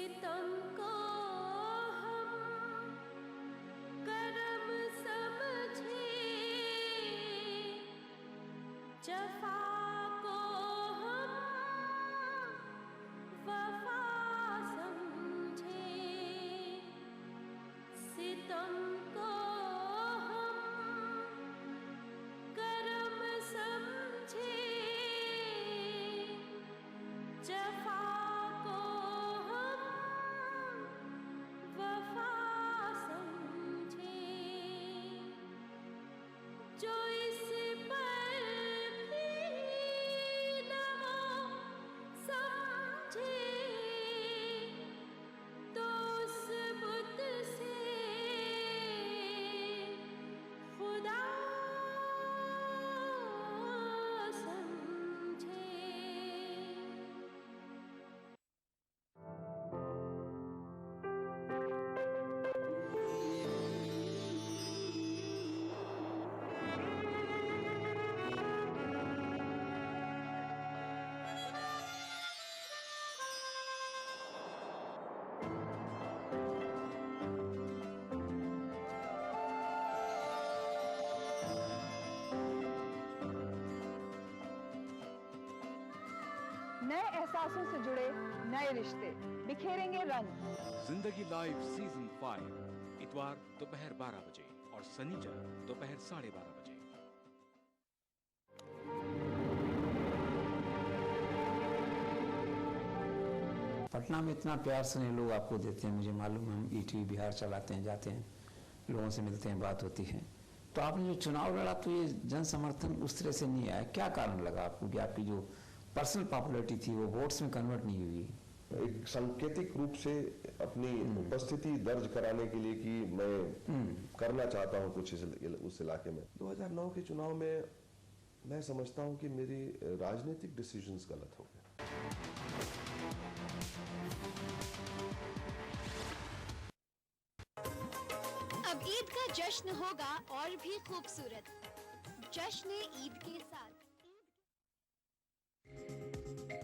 सितम को हम करम समझे, जफा को हम वफा समझे। सितम को हम करम समझे, जफा को हम वफा समझे। जो इस पर भी न वो समझे, तो उस बुत से खुदा समझे। नए एहसासों से जुड़े नए रिश्ते बिखेरेंगे रंग। जिंदगी लाइव सीजन 5 इतवार दोपहर 12 बजे और शनिचर दोपहर 12:30 बजे। पटना में इतना प्यार स्नेह लोग आपको देते हैं, मुझे मालूम है। हम ईटीवी बिहार चलाते हैं, जाते हैं, लोगों से मिलते हैं, बात होती है। तो आपने जो चुनाव लड़ा तो ये जन समर्थन उस तरह से नहीं आया, क्या कारण लगा आपको कि आपकी जो पर्सनल पॉपुलैरिटी थी वो वोट्स में कन्वर्ट नहीं हुई? एक सांकेतिक रूप से अपनी उपस्थिति दर्ज कराने के लिए कि मैं करना चाहता हूं कुछ उस इलाके में। 2009 के चुनाव में मैं समझता हूं कि मेरी राजनीतिक डिसीजंस गलत हो गए। अब ईद का जश्न होगा और भी खूबसूरत। जश्न ईद के साथ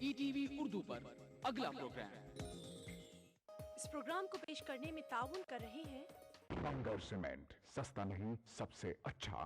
ईटीवी उर्दू पर अगला प्रोग्राम। इस प्रोग्राम को पेश करने में ताउन कर रहे हैं बंगर सीमेंट, सस्ता नहीं सबसे अच्छा।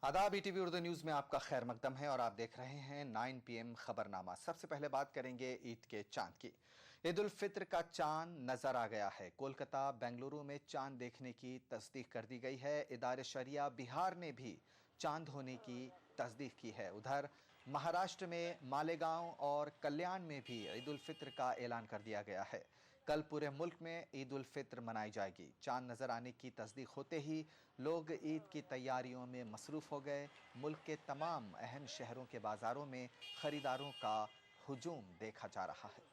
आदाब, ईटीवी उर्दू न्यूज में आपका खैर मकदम है और आप देख रहे हैं 9 PM खबरनामा। सबसे पहले बात करेंगे ईद के चांद की। ईद उल फित्र का चांद नजर आ गया है। कोलकाता, बेंगलुरु में चांद देखने की तस्दीक कर दी गई है। इदारे शरिया बिहार ने भी चांद होने की तस्दीक की है। उधर महाराष्ट्र में मालेगांव और कल्याण में भी ईद उल फित्र का ऐलान कर दिया गया है। कल पूरे मुल्क में ईद उल फित्र मनाई जाएगी। चांद नज़र आने की तस्दीक होते ही लोग ईद की तैयारियों में मसरूफ़ हो गए। मुल्क के तमाम अहम शहरों के बाज़ारों में ख़रीदारों का हुजूम देखा जा रहा है।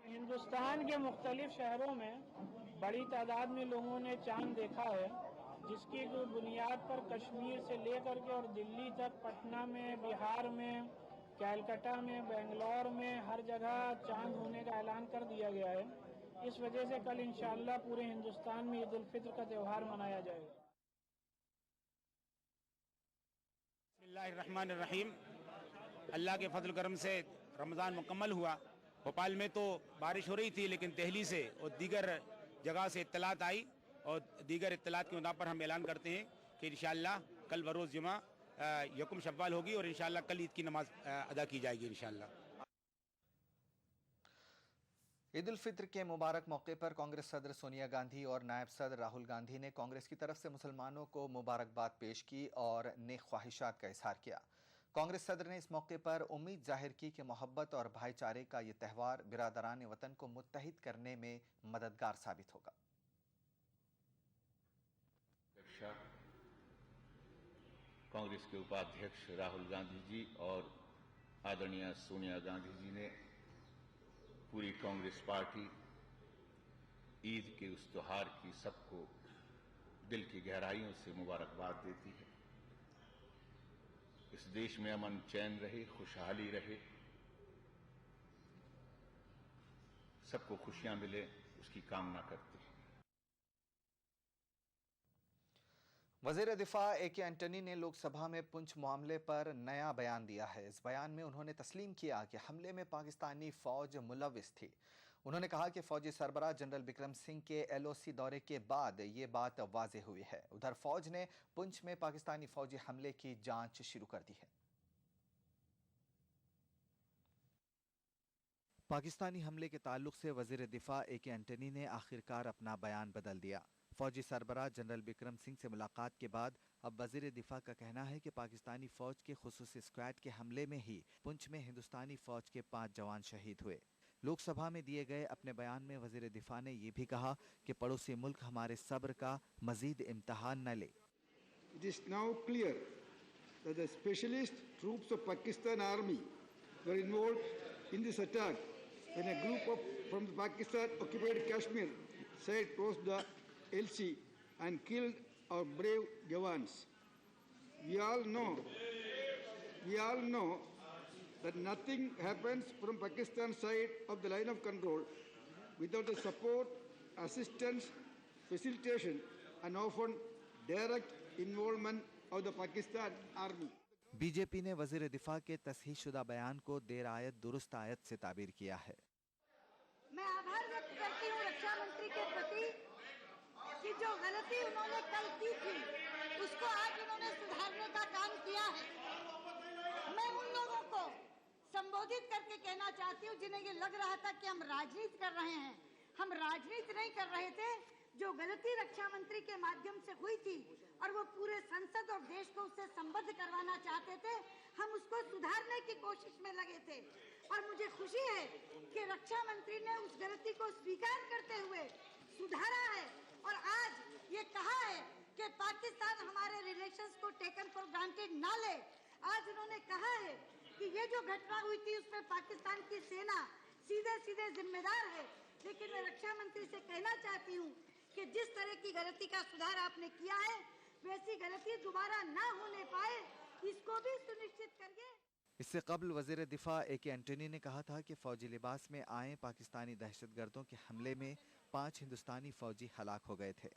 हिंदुस्तान के मुख्तलिफ शहरों में बड़ी तादाद में लोगों ने चांद देखा है, जिसकी बुनियाद पर कश्मीर से लेकर के और दिल्ली तक, पटना में, बिहार में, कैलकाटा में, बेंगलोर में हर जगह चांद होने का ऐलान कर दिया गया है। इस वजह से कल इंशाअल्लाह पूरे हिंदुस्तान में ईद उल फित्र का त्यौहार मनाया जाएगा। बिस्मिल्लाहिर्रहमानिर्रहीम। अल्लाह के फजल करम से रमज़ान मुकम्मल हुआ। भोपाल में तो बारिश हो रही थी, लेकिन दिल्ली से और दीगर जगह से इत्तलात आई और दीगर इत्तलात के मुताबिक पर हम ऐलान करते हैं कि इंशाअल्लाह कल बरोज़ जुमा यकुम शव्वाल होगी और इंशाल्लाह कल ईद की नमाज अदा की जाएगी इंशाल्लाह। ईद उल फित्र के मुबारक मौके पर कांग्रेस सदर सोनिया गांधी और नायब सदर राहुल गांधी ने कांग्रेस की तरफ से मुसलमानों को मुबारकबाद पेश की और नेक ख्वाहिशात का इजहार किया। कांग्रेस सदर ने इस मौके पर उम्मीद जाहिर की कि मोहब्बत और भाईचारे का ये त्यौहार बिरादरान वतन को मुत्तहिद करने में मददगार साबित होगा। कांग्रेस के उपाध्यक्ष राहुल गांधी जी और आदरणीय सोनिया गांधी जी ने पूरी कांग्रेस पार्टी ईद के उस त्योहार की सबको दिल की गहराइयों से मुबारकबाद देती है। इस देश में अमन चैन रहे, खुशहाली रहे, सबको खुशियां मिले, उसकी कामना करते हैं। वज़ीर दिफा ए.के. एंटनी ने लोकसभा में पुंछ मामले पर नया बयान दिया है। इस बयान में उन्होंने तस्लीम किया कि हमले में पाकिस्तानी फौज मुलव्विस थी। उन्होंने कहा कि फौजी सरबराह जनरल बिक्रम सिंह के LOC दौरे के बाद ये बात वाज़ेह हुई है। उधर फौज ने पुंछ में पाकिस्तानी फौजी हमले की जांच शुरू कर दी है। पाकिस्तानी हमले के ताल्लुक से वज़ीर दिफा ए.के. एंटनी ने आखिरकार अपना बयान बदल दिया। फौजी सरबराह जनरल बिक्रम सिंह से मुलाकात के बाद अब वज़ीर दिफा का कहना है कि पाकिस्तानी फौज के खुसूसी स्क्वाड के हमले में ही पुंछ में हिंदुस्तानी फौज के 5 जवान शहीद हुए। लोकसभा में दिए गए अपने बयान में वज़ीर दिफा ने यह भी कहा कि पड़ोसी मुल्क हमारे सब्र का मजीद इम्तहान न ले। It is now clear that the specialist troops of Pakistan Army were involved in this attack when a group from the Pakistan occupied Kashmir sailed across the LC and killed our brave Jawans. We all know that nothing happens from Pakistan's side of the line of control without the support, assistance, facilitation and often direct involvement of the Pakistan Army. BJP ने वज़ीर दिफा के तस्हीहशुदा बयान को देर आयत दुरुस्त आयत से ताबीर किया है। मैं आभार व्यक्त करती हूँ रक्षा मंत्री के प्रति कि जो गलती उन्होंने कल की थी उसको आज उन्होंने सुधारने का काम किया है। मैं उन लोगों को संबोधित करके कहना चाहती हूँ जिन्हें ये लग रहा था कि हम राजनीति कर रहे हैं। हम राजनीति नहीं कर रहे थे। जो गलती रक्षा मंत्री के माध्यम से हुई थी और वो पूरे संसद और देश को उससे संबद्ध करवाना चाहते थे, हम उसको सुधारने की कोशिश में लगे थे। और मुझे खुशी है कि रक्षा मंत्री ने उस गलती को स्वीकार करते हुए सुधारा है और आज ये कहा है कि पाकिस्तान हमारे रिलेशंस को टेकन फॉर ग्रांटेड ना ले। आज उन्होंने कहा है कि ये जो घटना हुई थी उसमें पाकिस्तान की सेना सीधे सीधे जिम्मेदार है। लेकिन मैं रक्षा मंत्री से कहना चाहती हूँ कि जिस तरह की गलती का सुधार आपने किया है वैसी गलती दोबारा ना होने पाए, इसको भी सुनिश्चित करिए। इससे कबल वज़ीर दिफा ए.के. एंटनी ने कहा था कि फौजी लिबास में आए पाकिस्तानी दहशतगर्दों के हमले में 5 हिंदुस्तानी फौजी हलाक हो गए थे।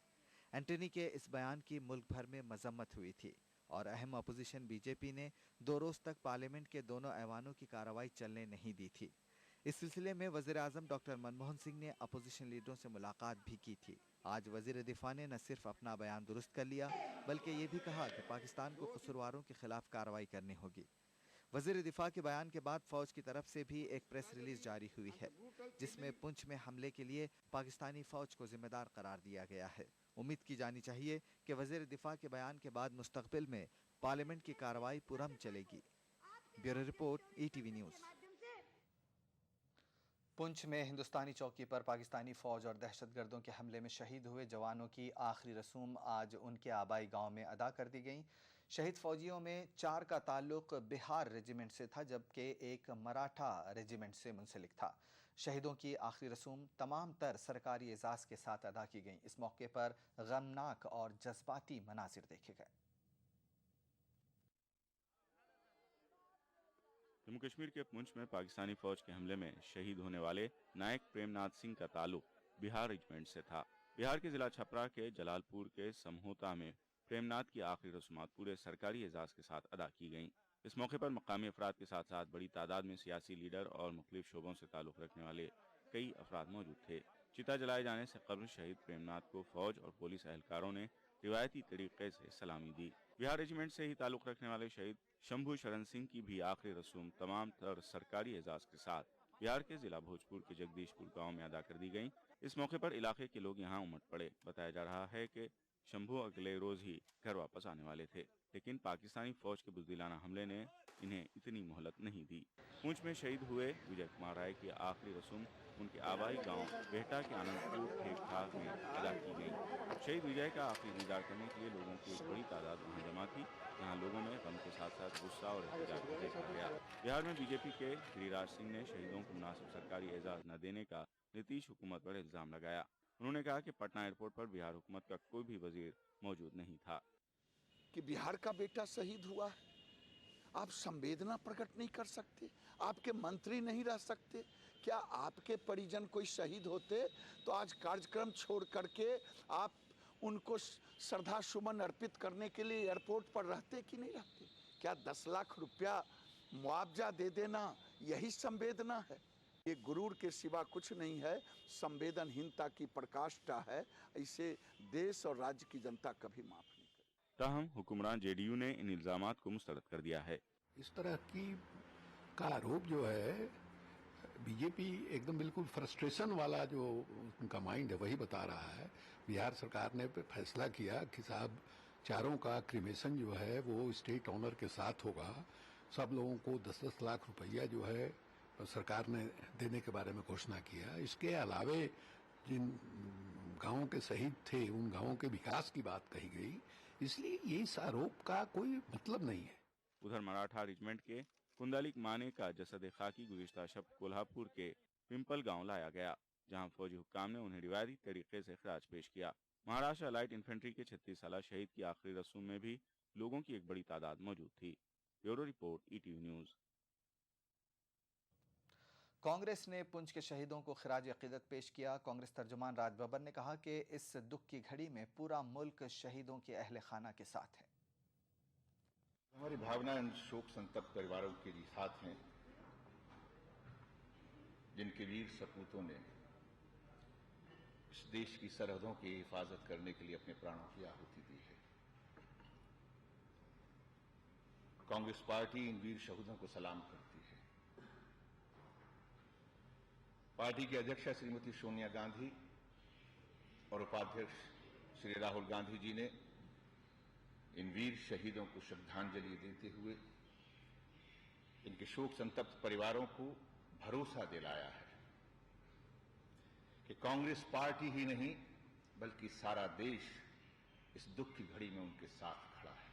एंटनी के इस बयान की मुल्क भर में मजम्मत हुई थी और अहम अपोजिशन बीजेपी ने 2 रोज तक पार्लियामेंट के दोनों ऐवानों की कार्रवाई चलने नहीं दी थी। इस सिलसिले में वज़ीर आज़म डॉक्टर मनमोहन सिंह ने अपोजिशन लीडरों से मुलाकात भी की थी। आज वज़ीर दिफा ने न सिर्फ अपना बयान दुरुस्त कर लिया बल्कि ये भी कहा कि पाकिस्तान को कसूरवारों के खिलाफ कार्रवाई करनी होगी। वज़ीर दिफा के बयान के बाद फौज की तरफ से भी एक प्रेस रिलीज जारी हुई है जिसमें पुंछ में हमले के लिए पाकिस्तानी फौज को जिम्मेदार करार दिया गया है। उम्मीद की जानी चाहिए कि वज़ीर दिफा के बयान के बाद मुस्तकबिल में पार्लियामेंट की कार्रवाई पुरअमन चलेगी। Bureau report ETV news. Poonch में हिंदुस्तानी चौकी पर पाकिस्तानी फौज और दहशतगर्दों के हमले में शहीद हुए जवानों की आखिरी रसूम आज उनके आबाई गांव में अदा कर दी गई। शहीद फौजियों में 4 का ताल्लुक बिहार रेजिमेंट से था जबकि एक मराठा रेजिमेंट से मुंसलिक था। शहीदों की आखिरी रसूम तमाम तर सरकारी एजाज़ के साथ अदा की गई। इस मौके पर गमनाक और जज्बाती मनाजिर देखे गए। जम्मू कश्मीर के पुंछ में पाकिस्तानी फौज के हमले में शहीद होने वाले नायक प्रेमनाथ सिंह का ताल्लुक बिहार रेजिमेंट से था। बिहार के जिला छपरा के जलालपुर के समहोता में प्रेमनाथ की आखिरी रस्मात पूरे सरकारी एजाज के साथ अदा की गईं। इस मौके पर मकामी अफराद के साथ साथ बड़ी तादाद में सियासी लीडर और मुख्तलिफ शोबों से ताल्लुक़ रखने वाले कई अफराद मौजूद थे। चिता जलाए जाने से कबल शहीद प्रेमनाथ को फौज और पुलिस एहलकारों ने रिवायती तरीके से सलामी दी। बिहार रेजिमेंट से ही ताल्लुक रखने वाले शहीद शंभू शरण सिंह की भी आखिरी रस्म तमाम तर सरकारी एजाज के साथ बिहार के जिला भोजपुर के जगदीशपुर गांव में अदा कर दी गई। इस मौके पर इलाके के लोग यहां उमड़ पड़े। बताया जा रहा है कि शंभू अगले रोज ही घर वापस आने वाले थे, लेकिन पाकिस्तानी फौज के बुज़दिलाना हमले ने इन्हें इतनी मोहलत नहीं दी। पुंछ में शहीद हुए विजय कुमार राय की आखिरी रस्म उनके आबाई गांव बेहटा के आनंदपुर ठेक ठाक में अदा की गई। शहीद विजय का आखिरी दीदार करने के लिए लोगों की एक बड़ी तादाद वहां जमा थी, जहां लोगों में गम के साथ साथ गुस्सा और एहतजाज भी देखा गया। बिहार में बीजेपी के गिरिराज सिंह ने शहीदों को मुनासिब सरकारी एजाज न देने का नीतीश हुकूमत पर इल्जाम लगाया। उन्होंने कहा कि पटना एयरपोर्ट पर बिहार हुकूमत का कोई भी वजीर मौजूद नहीं था। कि बिहार का बेटा शहीद हुआ है, आप संवेदना प्रकट नहीं कर सकते? आपके मंत्री नहीं रह सकते? क्या आपके परिजन कोई शहीद होते तो आज कार्यक्रम छोड़ करके आप उनको श्रद्धा सुमन अर्पित करने के लिए एयरपोर्ट पर रहते कि नहीं रहते? क्या 10 लाख रुपया मुआवजा दे देना यही संवेदना है? ये गुरूर के सिवा कुछ नहीं है, संवेदनहीनता की प्रकाष्ठा है। इसे देश और राज्य की जनता कभी माफ नहीं करेगी। ताहम हुक्मरान जेडीयू ने इन इल्जामात को मुस्तरद कर दिया है। इस तरह की का आरोप जो है बीजेपी एकदम बिल्कुल फ्रस्ट्रेशन वाला जो उनका माइंड है वही बता रहा है। बिहार सरकार ने फैसला किया कि साहब चारों का क्रिमेशन जो है वो स्टेट ऑनर के साथ होगा। सब लोगों को 10-10 लाख रुपया जो है सरकार ने देने के बारे में घोषणा किया। इसके अलावे जिन गांवों के शहीद थे उन गांवों के विकास की बात कही गई, इसलिए ये इस आरोप का कोई मतलब नहीं है। उधर मराठा रेजिमेंट के कुंदालिक माने का जसद खाकी गुज़िश्ता शब कोल्हापुर के पिंपल गांव लाया गया, जहां फौजी हुक्काम ने उन्हें रिवायती तरीके से खराज पेश किया। महाराष्ट्र लाइट इन्फेंट्री के 36 साला शहीद की आखिरी रस्म में भी लोगों की एक बड़ी तादाद मौजूद थी। Bureau report, ETV news. Congress ने पुंछ के शहीदों को खिराज अकीदत पेश किया। कांग्रेस तर्जुमान राज बब्बर ने कहा कि इस दुख की घड़ी में पूरा मुल्क शहीदों के अहले खाना के साथ है। हमारी भावनाएं शोक संतप्त परिवारों के साथ हैं, जिनके वीर सपूतों ने इस देश की सरहदों की हिफाजत करने के लिए अपने प्राणों की आहुति दी है। कांग्रेस पार्टी इन वीर शहीदों को सलाम करती है। पार्टी की अध्यक्षा श्रीमती सोनिया गांधी और उपाध्यक्ष श्री राहुल गांधी जी ने इन वीर शहीदों को श्रद्धांजलि देते हुए इनके शोक संतप्त परिवारों को भरोसा दिलाया है कि कांग्रेस पार्टी ही नहीं बल्कि सारा देश इस दुख की घड़ी में उनके साथ खड़ा है।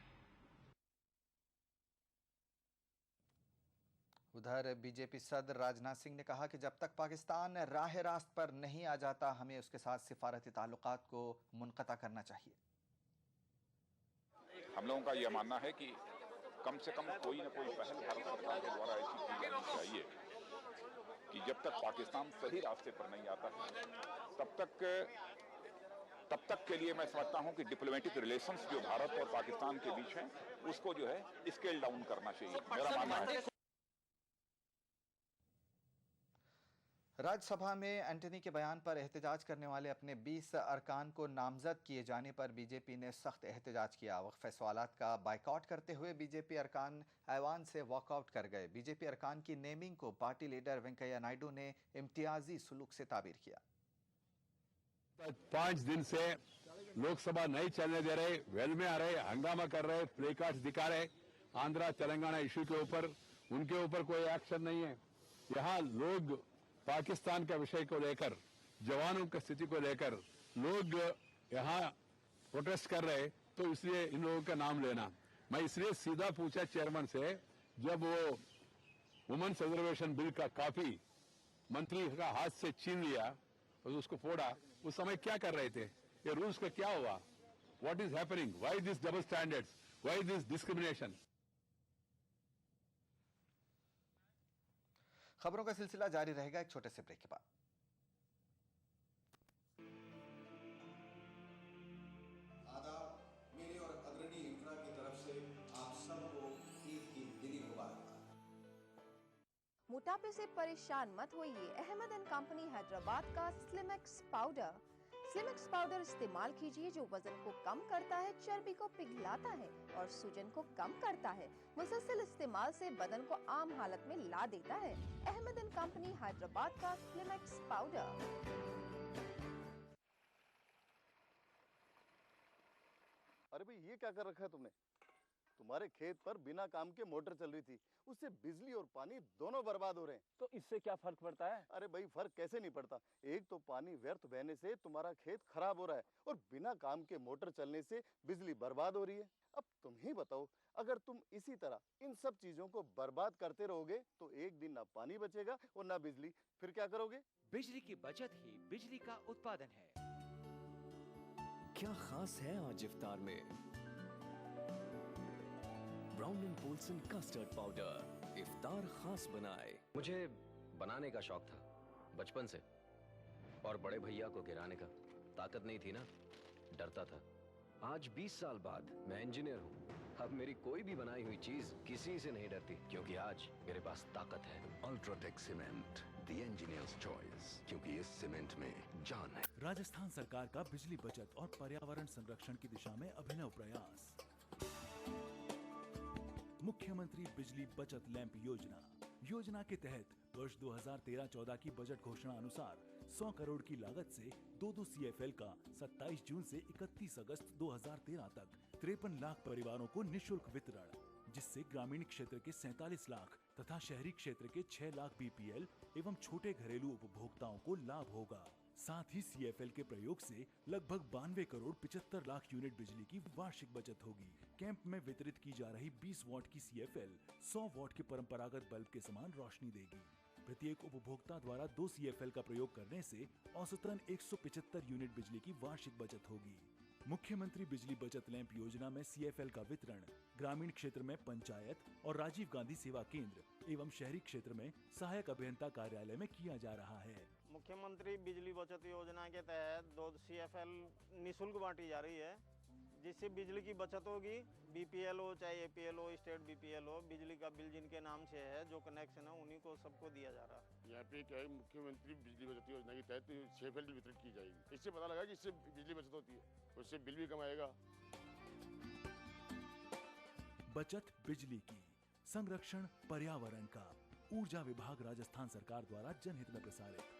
उधर बीजेपी सदर राजनाथ सिंह ने कहा कि जब तक पाकिस्तान राह रास्त पर नहीं आ जाता हमें उसके साथ सिफारती ताल्लुकात को मुनक़ता करना चाहिए। हम लोगों का यह मानना है कि कम से कम कोई न कोई पहल भारत सरकार के द्वारा ऐसी की जानी चाहिए कि जब तक पाकिस्तान सही रास्ते पर नहीं आता है तब तक के लिए मैं समझता हूं कि डिप्लोमेटिक रिलेशंस जो भारत और पाकिस्तान के बीच हैं उसको जो है स्केल डाउन करना चाहिए, मेरा मानना है। राज्यसभा में एंटनी के बयान पर एहतजाज करने वाले अपने 20 अरकान को नामजद किए जाने पर बीजेपी ने सख्त एहतजाज किया। वक्फे सवालात का बाइकआउट करते हुए बीजेपी अरकान ऐवान से वॉकआउट कर गए। बीजेपी अरकान की नेमिंग को पार्टी लीडर वेंकैया नायडू ने इम्तियाजी सुलूक से ताबीर किया। 5 दिन से लोकसभा नहीं चलने दे रहे, वेल में आ रहे, हंगामा कर रहे, प्ले कार्ड्स दिखा रहे। आंध्रा तेलंगाना इशू के ऊपर उनके ऊपर कोई एक्शन नहीं है। यहाँ लोग पाकिस्तान का विषय को लेकर, जवानों की स्थिति को लेकर लोग यहाँ प्रोटेस्ट कर रहे, तो इसलिए इन लोगों का नाम लेना। मैं इसलिए सीधा पूछा चेयरमैन से, जब वो वुमेन्स रिजर्वेशन बिल का कॉपी मंत्री का हाथ से छीन लिया और उसको फोड़ा, उस समय क्या कर रहे थे? ये रूल्स का क्या हुआ? What is happening? Why this double standards? Why this discrimination? खबरों का सिलसिला जारी रहेगा एक छोटे से ब्रेक के बाद। आदाब, मेरी और अग्रणी इंफ्रा की तरफ से आप सबको ईद की दिली मुबारक। मोटापे से परेशान मत होइए। अहमद एंड कंपनी हैदराबाद का स्लिमेक्स पाउडर सिमेक्स पाउडर इस्तेमाल कीजिए जो वजन को कम करता है, चर्बी को पिघलाता है और सूजन को कम करता है। मुसलसल इस्तेमाल से बदन को आम हालत में ला देता है। अहमद एंड कंपनी हैदराबाद का सिमेक्स पाउडर। अरे भाई ये क्या कर रखा है तुमने? तुम्हारे खेत पर बिना काम के मोटर चल रही थी, उससे बिजली और पानी दोनों बर्बाद हो रहे हैं। तो इससे क्या फर्क पड़ता है? अरे भाई फर्क कैसे नहीं पड़ता? एक तो पानी व्यर्थ बहने से तुम्हारा खेत खराब हो रहा है और बिना काम के मोटर चलने से बिजली बर्बाद हो रही है। अब तुम ही बताओ, अगर तुम इसी तरह इन सब चीजों को बर्बाद करते रहोगे तो एक दिन ना पानी बचेगा और ना बिजली, फिर क्या करोगे? बिजली की बचत ही बिजली का उत्पादन है। क्या खास है आज इफ्तार में? Brown and Polson custard powder इफ्तार खास बनाए। मुझे बनाने का शौक था बचपन से, और बड़े भैया को गिराने का। ताकत नहीं थी ना, डरता था। आज 20 साल बाद मैं इंजीनियर हूँ। अब मेरी कोई भी बनाई हुई चीज किसी से नहीं डरती, क्योंकि आज मेरे पास ताकत है। UltraTech cement, the engineers choice, क्योंकि इस सीमेंट में जान है। राजस्थान सरकार का बिजली बचत और पर्यावरण संरक्षण की दिशा में अभिनव प्रयास। मुख्यमंत्री बिजली बचत लैंप योजना के तहत वर्ष 2013-14 की बजट घोषणा अनुसार 100 करोड़ की लागत से 2 CFL का 27 जून से 31 अगस्त 2013 तक 53 लाख परिवारों को निशुल्क वितरण, जिससे ग्रामीण क्षेत्र के 47 लाख तथा शहरी क्षेत्र के 6 लाख BPL एवं छोटे घरेलू उपभोक्ताओं को लाभ होगा। साथ ही CFL के प्रयोग से लगभग 92 करोड़ 75 लाख यूनिट बिजली की वार्षिक बचत होगी। कैंप में वितरित की जा रही 20 वॉट की CFL 100 वॉट के परंपरागत बल्ब के समान रोशनी देगी। प्रत्येक उपभोक्ता द्वारा 2 CFL का प्रयोग करने से औसतन 175 यूनिट बिजली की वार्षिक बचत होगी। मुख्यमंत्री बिजली बचत लैंप योजना में CFL का वितरण ग्रामीण क्षेत्र में पंचायत और राजीव गांधी सेवा केंद्र एवं शहरी क्षेत्र में सहायक अभियंता कार्यालय में किया जा रहा है। मुख्यमंत्री बिजली बचत योजना के तहत 2 CFL निःशुल्क बांटी जा रही है, जिससे बिजली की बचत होगी। BPL हो चाहे APL हो, स्टेट BPL हो, बिजली का बिल जिनके नाम से है, जो कनेक्शन है, उन्हीं को सबको दिया जा रहा है। यहाँ पे क्या है, मुख्यमंत्री बिजली बचत योजना के तहत CFL वितरित की जाएगी। इससे पता लगा कि इससे बिजली बचत होती है, उससे बिल भी कम आएगा। बचत बिजली की, संरक्षण पर्यावरण का, ऊर्जा विभाग राजस्थान सरकार द्वारा जनहित में प्रसारित।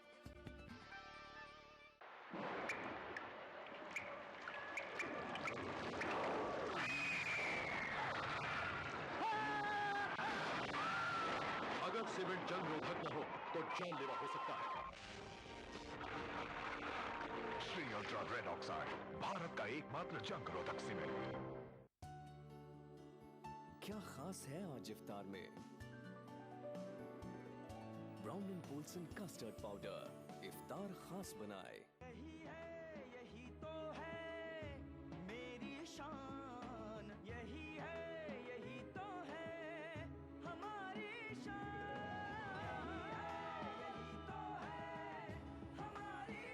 अगर सीमेंट जंग रोधक न हो तो जानलेवा हो सकता है। Shri ultra red oxide, Bharat का एकमात्र जंग रोधक सीमेंट। क्या खास है आज इफ्तार में? Brown and Polson custard powder इफ्तार खास बनाए। यही तो है मेरी शान, यही तो है हमारी शान, यही तो है हमारी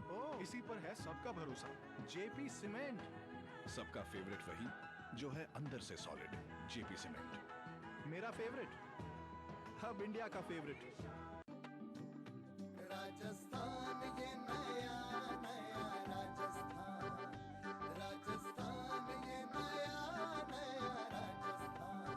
शान। इसी पर है सबका भरोसा, JP सीमेंट। सबका फेवरेट वही जो है अंदर से सॉलिड, JP सीमेंट। मेरा फेवरेट, अब इंडिया का फेवरेट। राजस्थान ये नया नया राजस्थान, राजस्थान ये नया नया राजस्थान।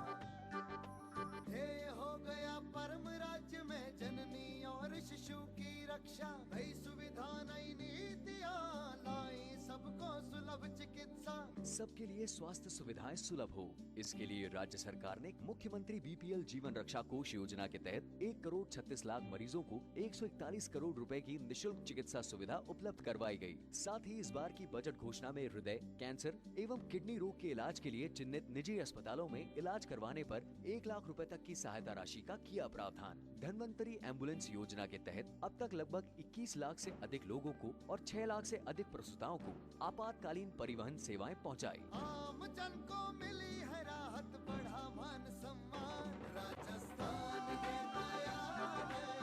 ध्येय हो गया परम राज्य में जननी और शिशु की रक्षा। नई सुविधा नई नीतियां लाई, सबको सुलभ चिकित्सा। सबके लिए स्वास्थ्य सुविधाएं सुलभ हो, इसके लिए राज्य सरकार ने मुख्यमंत्री BPL जीवन रक्षा कोष योजना के तहत 1 करोड़ 36 लाख मरीजों को 141 करोड़ रुपए की निशुल्क चिकित्सा सुविधा उपलब्ध करवाई गई। साथ ही इस बार की बजट घोषणा में हृदय, कैंसर एवं किडनी रोग के इलाज के लिए चिन्हित निजी अस्पतालों में इलाज करवाने पर 1 लाख रुपए तक की सहायता राशि का किया प्रावधान। धन्वंतरी एम्बुलेंस योजना के तहत अब तक लगभग 21 लाख से अधिक लोगों को और 6 लाख से अधिक प्रसूताओं को आपातकालीन परिवहन सेवाएं पहुंचाई। आम जन को मिली है राहत, बढ़ा मान सम्मान। राजस्थान ये नया नया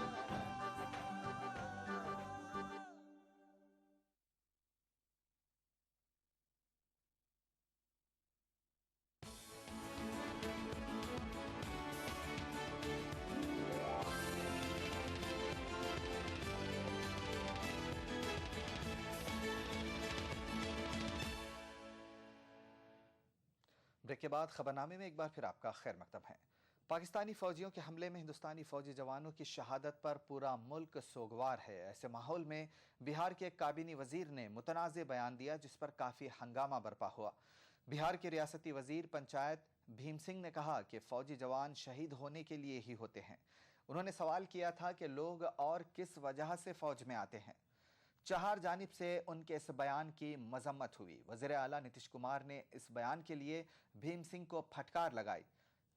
ब्रेक के बाद खबरनामे में एक बार फिर आपका खैर मकदम है। पाकिस्तानी फौजियों के हमले में हिंदुस्तानी फौजी जवानों की शहादत पर पूरा मुल्क सोगवार है। ऐसे माहौल में बिहार के एक काबीनी वजीर ने मुतनाज़ बयान दिया, जिस पर काफ़ी हंगामा बरपा हुआ। बिहार के रियासती वजीर पंचायत भीम सिंह ने कहा कि फौजी जवान शहीद होने के लिए ही होते हैं। उन्होंने सवाल किया था कि लोग और किस वजह से फौज में आते हैं। चार जानिब से उनके इस बयान की मजम्मत हुई। वज़ीर आला नीतीश कुमार ने इस बयान के लिए भीम सिंह को फटकार लगाई,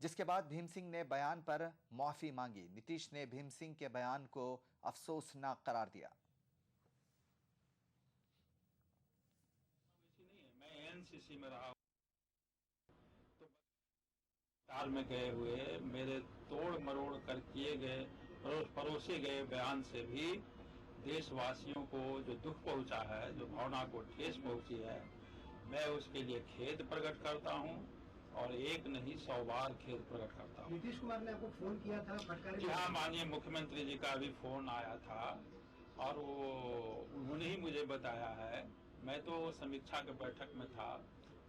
जिसके बाद भीम सिंह ने बयान पर माफ़ी मांगी। नीतीश ने भीम सिंह के बयान को अफसोसनाक करार दिया। मैं एनसीसी में रहा तो ताल में गए हुए मेरे तोड़ मरोड़ कर किए गए परोसे गए बयान से भी देशवासियों को जो दुख पहुंचा है, जो भावना को ठेस पहुंची है, मैं उसके लिए खेद प्रकट करता हूं और एक नहीं 100 बार खेद प्रकट करता हूं। नीतीश कुमार ने आपको फोन किया था फटकार? जी हाँ, माननीय मुख्यमंत्री जी का भी फोन आया था और वो उन्होंने ही मुझे बताया है। मैं तो समीक्षा के बैठक में था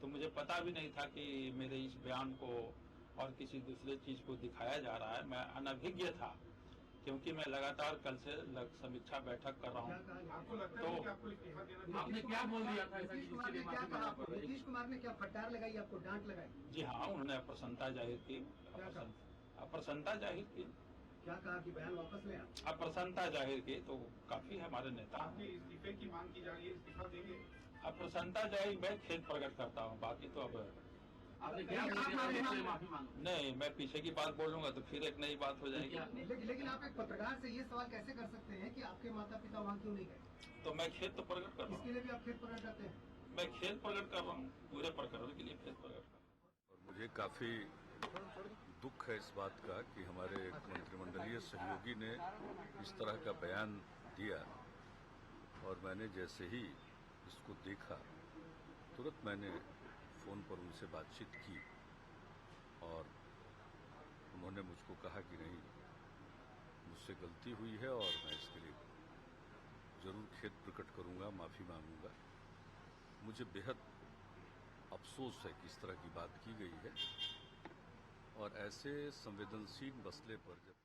तो मुझे पता भी नहीं था कि मेरे इस बयान को और किसी दूसरे चीज को दिखाया जा रहा है। मैं अनभिज्ञ था क्योंकि मैं लगातार कल से समीक्षा बैठक कर रहा हूँ। तो आपने क्या बोल दिया था? नीतीश कुमार ने क्या फटकार लगाई, आपको डांट लगाई? जी हाँ, उन्होंने अप्रसन्नता जाहिर की। अप्रसन्नता जाहिर की। क्या कहा कि बयान वापस ले? अप्रसन्नता जाहिर की तो काफी है हमारे नेता। इस्तीफे की मांग की जा रही है, इस्तीफा देंगे? अप्रसन्नता जाहिर मैं खेद प्रकट करता हूँ, बाकी तो अब आपने क्या माफी मांगी? नहीं, मैं पीछे की बात बोलूंगा तो फिर एक नई बात हो जाएगी। लेकिन आप एक पत्रकार से ये सवाल कैसे कर सकते हैं कि आपके माता पिता वहाँ क्यों नहीं गए? तो मैं खेद तो प्रकट कर रहा हूँ। इसके लिए भी आप खेद प्रकट करते हैं? मैं खेद प्रकट कर रहा हूँ, पूरे प्रकरण के लिए खेद प्रकट कर रहा हूँ। और मुझे काफी दुख है इस बात का कि हमारे एक मंत्रिमंडलीय सहयोगी ने इस तरह का बयान दिया और मैंने जैसे ही इसको देखा तुरंत मैंने फ़ोन पर उनसे बातचीत की और उन्होंने मुझको कहा कि नहीं, मुझसे गलती हुई है और मैं इसके लिए ज़रूर खेद प्रकट करूंगा, माफ़ी मांगूंगा। मुझे बेहद अफसोस है कि इस तरह की बात की गई है और ऐसे संवेदनशील मसले पर जब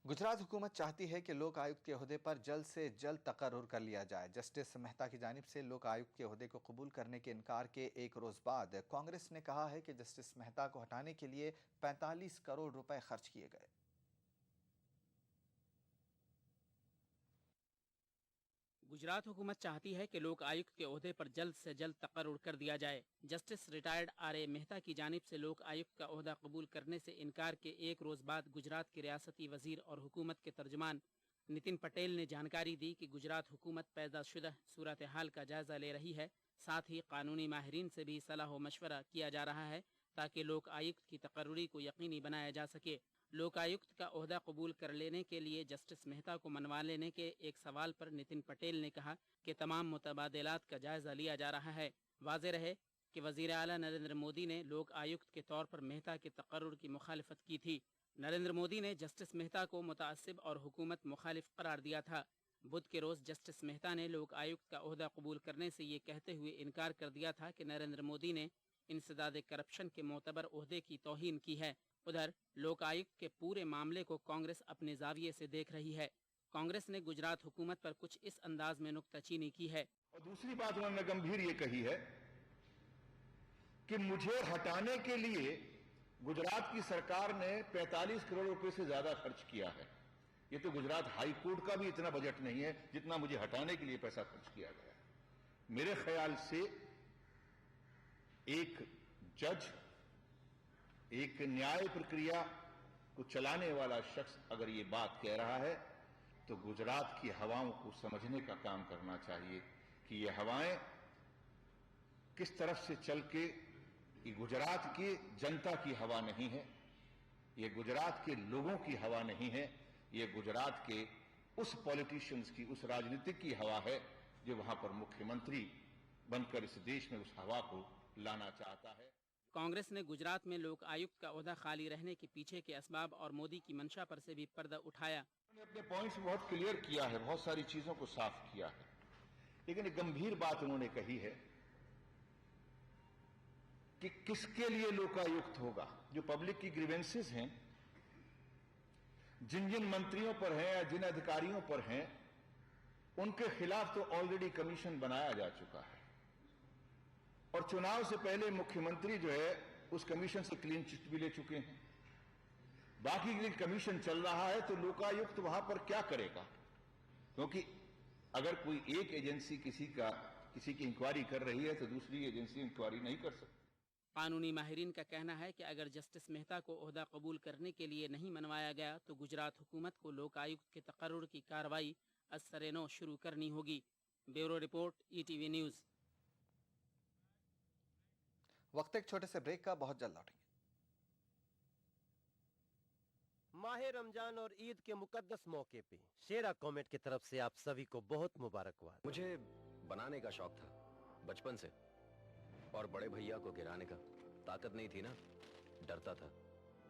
गुजरात हुकूमत चाहती है कि लोक आयुक्त के ओहदे पर जल्द से जल्द तकर्रुर कर लिया जाए। जस्टिस मेहता की जानिब से लोक आयुक्त के ओहदे को कबूल करने के इनकार के एक रोज़ बाद कांग्रेस ने कहा है कि जस्टिस मेहता को हटाने के लिए 45 करोड़ रुपए खर्च किए गए। गुजरात हुकूमत चाहती है कि लोक आयुक्त के ओहदे पर जल्द से जल्द तकर्रुर कर दिया जाए। Justice retired R.A.. मेहता की जानिब से लोक आयुक्त का ओहदा कबूल करने से इनकार के एक रोज़ बाद गुजरात के रियासती वजीर और हुकूमत के तर्जुमान नितिन पटेल ने जानकारी दी कि गुजरात हुकूमत पैदाशुदा सूरत हाल का जायजा ले रही है। साथ ही कानूनी माहिरीन से भी सलाह व मशवरा किया जा रहा है ताकि लोक आयुक्त की तकर्रुरी को यकीनी बनाया जा सके। लोकायुक्त का ओहदा कबूल कर लेने के लिए जस्टिस मेहता को मनवा लेने के एक सवाल पर नितिन पटेल ने कहा कि तमाम मुतबादलात का जायजा लिया जा रहा है। वाज़ेह रहे कि वज़ीर आला नरेंद्र मोदी ने लोक आयुक्त के तौर पर मेहता के तकर्रुर की मुखालिफत की थी। नरेंद्र मोदी ने जस्टिस मेहता को मुतासिब और हुकूमत मुखालिफ करार दिया था। बुध के रोज़ जस्टिस मेहता ने लोक आयुक्त का ओहदा कबूल करने से ये कहते हुए इनकार कर दिया था कि नरेंद्र मोदी ने इंसदाद करप्शन के मोतबर ओहदे की तौहीन की है। उधर लोक आयुक्त के पूरे मामले को कांग्रेस अपने जाविये से देख रही है। कांग्रेस ने गुजरात हुकूमत पर कुछ इस अंदाज में नुक्ताचीनी की है। और दूसरी बात उन्होंने गंभीर ये कही है कि मुझे हटाने के लिए गुजरात की सरकार ने 45 करोड़ रुपए से ज्यादा खर्च किया है। ये तो गुजरात हाई कोर्ट का भी इतना बजट नहीं है जितना मुझे हटाने के लिए पैसा खर्च किया गया है। मेरे ख्याल से एक जज, एक न्याय प्रक्रिया को चलाने वाला शख्स अगर ये बात कह रहा है तो गुजरात की हवाओं को समझने का काम करना चाहिए कि ये हवाएं किस तरफ से चल के, ये गुजरात की जनता की हवा नहीं है, ये गुजरात के लोगों की हवा नहीं है, ये गुजरात के उस पॉलिटिशियंस की, उस राजनीतिक की हवा है जो वहां पर मुख्यमंत्री बनकर इस देश में उस हवा को लाना चाहता है। कांग्रेस ने गुजरात में लोक आयुक्त का ओहदा खाली रहने के पीछे के असबाब और मोदी की मंशा पर से भी पर्दा उठाया। उन्होंने अपने पॉइंट्स बहुत क्लियर किया है, बहुत सारी चीजों को साफ किया है। लेकिन एक गंभीर बात उन्होंने कही है कि किसके लिए लोकायुक्त होगा। जो पब्लिक की ग्रीवेंसेस हैं, जिन जिन मंत्रियों पर हैं या जिन अधिकारियों पर हैं, उनके खिलाफ तो ऑलरेडी कमीशन बनाया जा चुका है और चुनाव से पहले मुख्यमंत्री जो है उस कमीशन से क्लीन चिट भी ले चुके हैं। बाकी के लिए कमीशन चल रहा है, तो लोकायुक्त वहां पर क्या करेगा? क्योंकि अगर कोई एक एजेंसी किसी की इंक्वायरी कर रही है तो दूसरी एजेंसी इंक्वायरी नहीं कर सकती। कानूनी माहिरीन का कहना है कि अगर जस्टिस मेहता को ओहदा कबूल करने के लिए नहीं मनवाया गया तो गुजरात हुकूमत को लोकायुक्त के तकर्रुर की कार्रवाई असर-ए-नौ शुरू करनी होगी। Bureau report, ETV news. वक्त एक छोटे से ब्रेक का, बहुत जल्द लौटेंगे। माह रमजान और ईद के मुकद्दस मौके पे शेरा कॉमेट की तरफ से आप सभी को बहुत मुबारकबाद। मुझे बनाने का शौक था बचपन से, और बड़े भैया को गिराने का ताकत नहीं थी ना, डरता था।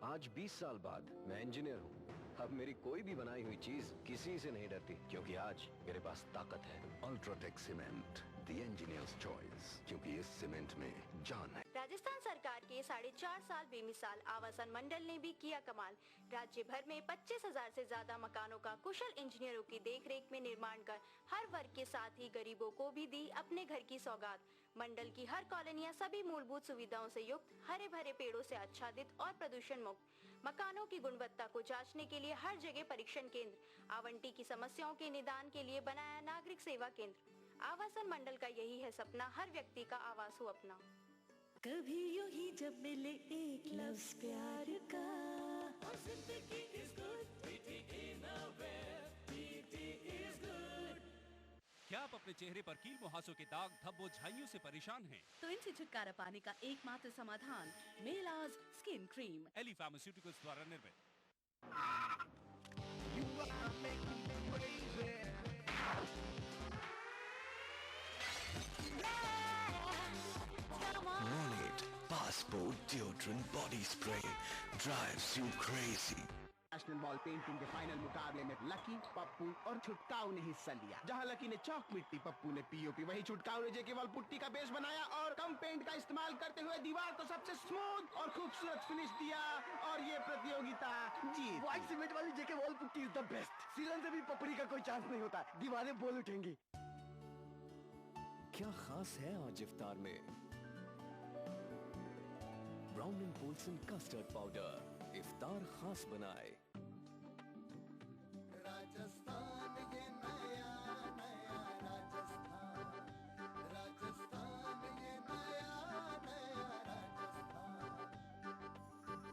आज 20 साल बाद मैं इंजीनियर हूँ। अब मेरी कोई भी बनाई हुई चीज किसी से नहीं डरती, क्योंकि आज मेरे पास ताकत है। UltraTech cement, the engineers choice, क्योंकि इस सीमेंट में जान है। राजस्थान सरकार के 4.5 साल बेमिसाल आवासन मंडल ने भी किया कमाल। राज्य भर में 25,000 से ज्यादा मकानों का कुशल इंजीनियरों की देखरेख में निर्माण कर हर वर्ग के साथ ही गरीबों को भी दी अपने घर की सौगात। मंडल की हर कॉलोनियां सभी मूलभूत सुविधाओं से युक्त, हरे भरे पेड़ों से आच्छादित और प्रदूषण मुक्त। मकानों की गुणवत्ता को जांचने के लिए हर जगह परीक्षण केंद्र, आवंटी की समस्याओं के निदान के लिए बनाया नागरिक सेवा केंद्र। आवासन मंडल का यही है सपना, हर व्यक्ति का आवास हो अपना। कभी यूं ही जब मिले एक लफ्ज प्यार का, और जिंदगी is good, PT Innerwear, PT is good। क्या आप अपने चेहरे पर कील मुहासों के दाग, धब्बों, झाइयों से परेशान हैं? तो इनसे छुटकारा पाने का एकमात्र समाधान मेलाज स्किन क्रीम, एली फार्मास्यूटिकल्स द्वारा निर्मित। Ronit Passport Deodorant Body Spray drives you crazy. National ball painting के फाइनल मुकाबले में लकी, पप्पू और छुटकाऊ ने हिस्सा लिया। जहां लकी ने चौक मिट्टी, पप्पू ने पीओपी, वहीं छुटकाऊ ने जेके वॉल पुट्टी का बेस बनाया और कम पेंट का इस्तेमाल करते हुए दीवार को सबसे स्मूथ और खूबसूरत फिनिश दिया और ये प्रतियोगिता जीत। व्हाइट सीमेंट वाली JK wall putty is the best. सीलन से भी पपड़ी का कोई चांस नहीं होता, दीवारें बोल उठेंगी। क्या खास है आज इफ्तार में? Brown and Polson custard powder इफ्तार खास बनाए। राजस्थान ये नया नया राजस्थान, राजस्थान ये नया नया राजस्थान।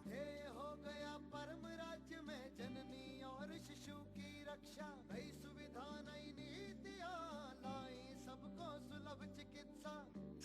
हे हो गया परम राज्य में जननी और शिशु की रक्षा, नई सुविधा नई नीतियां लाई सबको सुलभ चिकित्सा।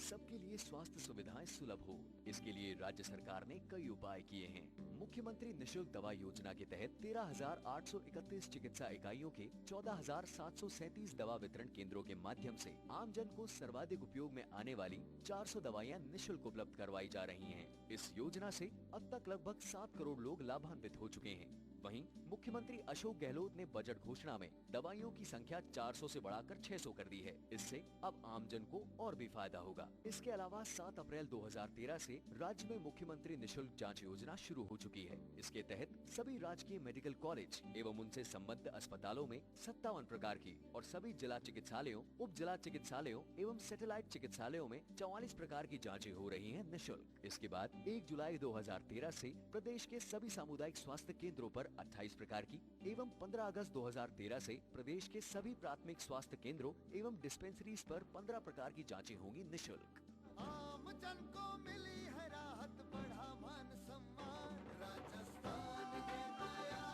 सबके लिए स्वास्थ्य सुविधाएं सुलभ हो, इसके लिए राज्य सरकार ने कई उपाय किए हैं। मुख्यमंत्री निशुल्क दवा योजना के तहत 13,831 चिकित्सा इकाइयों के 14,737 दवा वितरण केंद्रों के माध्यम से आमजन को सर्वाधिक उपयोग में आने वाली 400 दवाइयां निशुल्क उपलब्ध करवाई जा रही हैं। इस योजना से अब तक लगभग 7 करोड़ लोग लाभान्वित हो चुके हैं। वहीं मुख्यमंत्री अशोक गहलोत ने बजट घोषणा में दवाइयों की संख्या 400 से बढ़ाकर 600 कर दी है। इससे अब आमजन को और भी फायदा होगा। इसके अलावा 7 अप्रैल 2013 से राज्य में मुख्यमंत्री निशुल्क जांच योजना शुरू हो चुकी है। इसके तहत सभी राजकीय मेडिकल कॉलेज एवं उनसे संबद्ध अस्पतालों में 57 प्रकार की और सभी जिला चिकित्सालयों, उप जिला चिकित्सालयों एवं सैटेलाइट चिकित्सालयों में 44 प्रकार की जाँचें हो रही है निःशुल्क। इसके बाद 1 जुलाई 2013 से प्रदेश के सभी सामुदायिक स्वास्थ्य केंद्रों पर 28 प्रकार की एवं 15 अगस्त 2013 से प्रदेश के सभी प्राथमिक स्वास्थ्य केंद्रों एवं डिस्पेंसरीज पर 15 प्रकार की जांचें होंगी निःशुल्क। आम जन को मिली है राहत, बढ़ा मान सम्मान, राजस्थान ये नया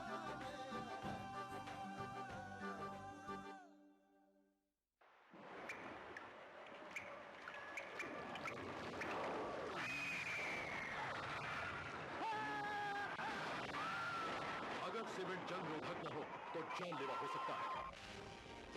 नया अगर सीमेंट जंग रोधक न हो तो जानलेवा हो सकता है।